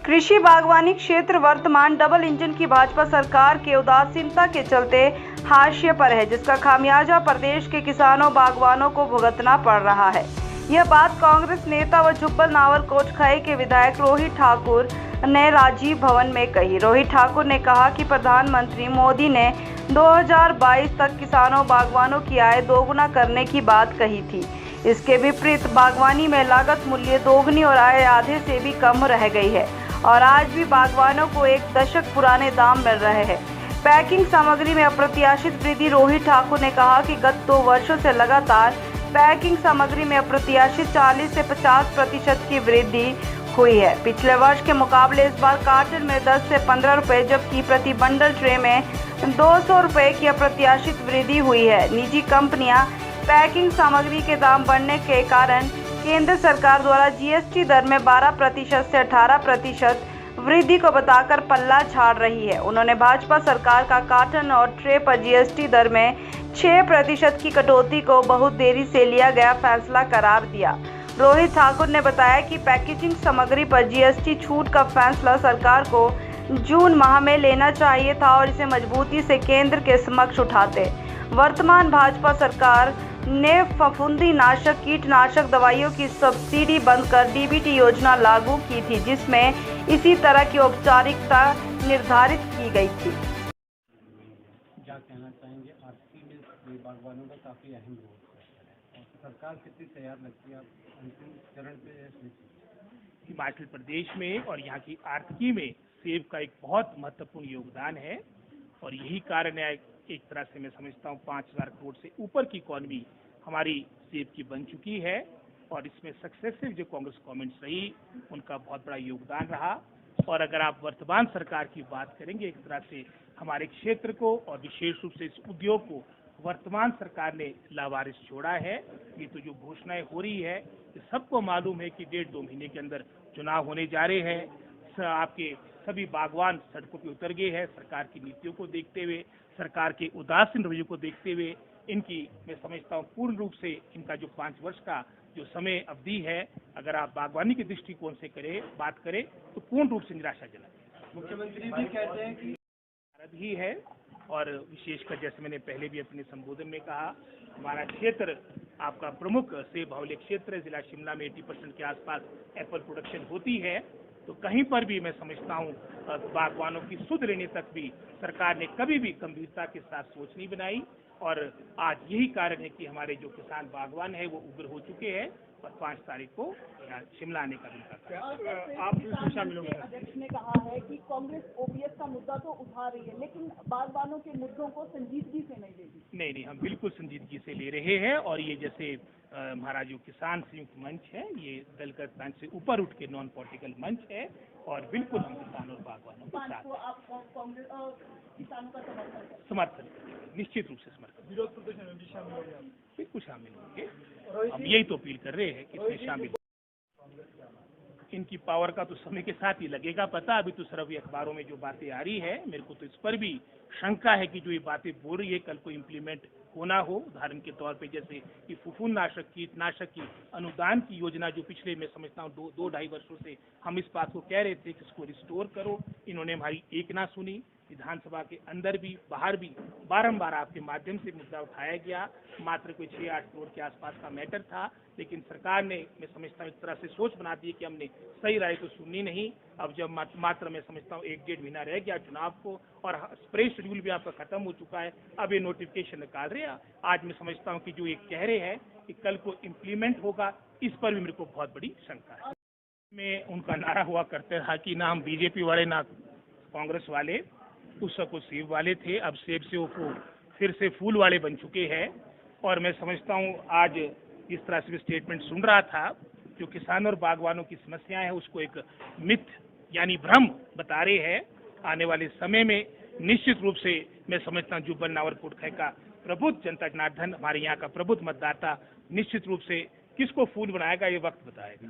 कृषि बागवानी क्षेत्र वर्तमान डबल इंजन की भाजपा सरकार के उदासीनता के चलते हाशिए पर है, जिसका खामियाजा प्रदेश के किसानों बागवानों को भुगतना पड़ रहा है। यह बात कांग्रेस नेता व जुब्बल नावर खाई के विधायक रोहित ठाकुर ने राजीव भवन में कही। रोहित ठाकुर ने कहा कि प्रधानमंत्री मोदी ने 2022 तक किसानों बागवानों की आय दोगुना करने की बात कही थी। इसके विपरीत बागवानी में लागत मूल्य दोगुनी और आय आधे से भी कम रह गई है और आज भी बागवानों को एक दशक पुराने दाम मिल रहे हैं। पैकिंग सामग्री में अप्रत्याशित वृद्धि। रोहित ठाकुर ने कहा कि गत 2 वर्षों से लगातार पैकिंग सामग्री में अप्रत्याशित 40 से 50% की वृद्धि हुई है। पिछले वर्ष के मुकाबले इस बार कार्टन में 10 से 15 रुपए, जबकि प्रति बंडल ट्रे में 200 रुपए की अप्रत्याशित वृद्धि हुई है। निजी कंपनियां पैकिंग सामग्री के दाम बढ़ने के कारण केंद्र सरकार द्वारा जीएसटी दर में 12% से 18% वृद्धि को बताकर पल्ला झाड़ रही है। उन्होंने भाजपा सरकार का कार्टन और ट्रे पर जीएसटी दर में 6% की कटौती को बहुत देरी से लिया गया फैसला करार दिया। रोहित ठाकुर ने बताया कि पैकेजिंग सामग्री पर जीएसटी छूट का फैसला सरकार को जून माह में लेना चाहिए था और इसे मजबूती से केंद्र के समक्ष उठाते। वर्तमान भाजपा सरकार ने फफूंदी नाशक कीटनाशक दवाइयों की सब्सिडी बंद कर डीबीटी योजना लागू की थी, जिसमें इसी तरह की औपचारिकता निर्धारित की गई थी। क्या कहना चाहेंगे? आर्थिक में बागवानों का काफी अहम रोल है और सरकार कितनी तैयार लगती है अंतिम चरण पे? हिमाचल प्रदेश में और यहाँ की आर्थिकी में सेब का एक बहुत महत्वपूर्ण योगदान है और यही कारण है एक तरह से मैं समझता हूँ 5,000 करोड़ से ऊपर की इकॉनमी हमारी सेब की बन चुकी है और इसमें सक्सेसिव जो कांग्रेस गवर्नमेंट्स रही उनका बहुत बड़ा योगदान रहा। और अगर आप वर्तमान सरकार की बात करेंगे, एक तरह से हमारे क्षेत्र को और विशेष रूप से इस उद्योग को वर्तमान सरकार ने लावारिस छोड़ा है। ये तो जो घोषणाएं हो रही है, सबको मालूम है कि 1.5-2 महीने के अंदर चुनाव होने जा रहे हैं। आपके सभी बागवान सड़कों पर उतर गए हैं। सरकार की नीतियों को देखते हुए, सरकार के उदासीन रवैये को देखते हुए इनकी मैं समझता हूँ पूर्ण रूप से इनका जो 5 वर्ष का जो समय अवधि है, अगर आप बागवानी के दृष्टिकोण से बात करें तो पूर्ण रूप से निराशाजनक है। मुख्यमंत्री भी कहते हैं कि भारत ही है और विशेषकर जैसे मैंने पहले भी अपने संबोधन में कहा, हमारा क्षेत्र आपका प्रमुख सेब बाहुल्य क्षेत्र है। जिला शिमला में 80% के आसपास एप्पल प्रोडक्शन होती है, तो कहीं पर भी मैं समझता हूँ बागवानों की सुध लेने तक भी सरकार ने कभी भी गंभीरता के साथ सोच नहीं बनाई और आज यही कारण है कि हमारे जो किसान बागवान है वो उग्र हो चुके हैं और 5 तारीख को यहाँ शिमला आने का दिन का आप भी शामिल होंगे। अध्यक्ष ने कहा है कि कांग्रेस ओपीएस का मुद्दा तो उठा रही है, लेकिन बागवानों के मुद्दों को संजीदगी से नहीं लेगी। नहीं, हम बिल्कुल संजीदगी से ले रहे हैं और ये जैसे हमारा जो किसान संयुक्त मंच है, ये दलगत मंच से ऊपर उठ के नॉन पॉलिटिकल मंच है और बिल्कुल हम किसानों और बागवानों के साथ किसानों का समर्थन निश्चित रूप से समर्थन। विरोध प्रदर्शन में भी शामिल हो गए? बिल्कुल शामिल होंगे। हम यही तो अपील कर रहे हैं कि इसमें शामिल इनकी पावर का तो समय के साथ ही लगेगा पता। अभी तो सिर्फ अखबारों में जो बातें आ रही है, मेरे को तो इस पर भी शंका है कि जो ये बातें बोल रही है कल को इम्प्लीमेंट होना हो। उदाहरण के तौर पे जैसे कि फफूंदनाशक कीटनाशक की अनुदान की योजना जो पिछले मैं समझता हूँ 2-2.5 वर्षों से हम इस बात को कह रहे थे कि इसको रिस्टोर करो, इन्होंने हमारी एक ना सुनी। विधानसभा के अंदर भी बाहर भी बारंबार आपके माध्यम से मुद्दा उठाया गया। मात्र कोई 6-8 करोड़ के आसपास का मैटर था, लेकिन सरकार ने मैं समझता हूँ एक तरह से सोच बना दी कि हमने सही राय तो सुननी नहीं। अब जब मात्र मैं समझता हूँ 1-1.5 महीना रह गया चुनाव को और स्प्रे शेड्यूल भी आपका खत्म हो चुका है, अब ये नोटिफिकेशन निकाल रहे हैं। आज मैं समझता हूँ कि जो ये कह रहे हैं कि कल को इम्प्लीमेंट होगा, इस पर भी मेरे को बहुत बड़ी शंका है। में उनका नारा हुआ करते रहा कि ना हम बीजेपी वाले ना कांग्रेस वाले, उस सबको सेब वाले थे, अब सेब से वो फिर से फूल वाले बन चुके हैं। और मैं समझता हूँ आज इस तरह से स्टेटमेंट सुन रहा था, जो किसान और बागवानों की समस्याएं हैं उसको एक मिथ यानी भ्रम बता रहे हैं। आने वाले समय में निश्चित रूप से मैं समझता हूँ जुब्बल नावर खाई का प्रबुद्ध जनता जनार्दन, हमारे यहाँ का प्रबुद्ध मतदाता निश्चित रूप से किसको फूल बनाएगा ये वक्त बताएगा।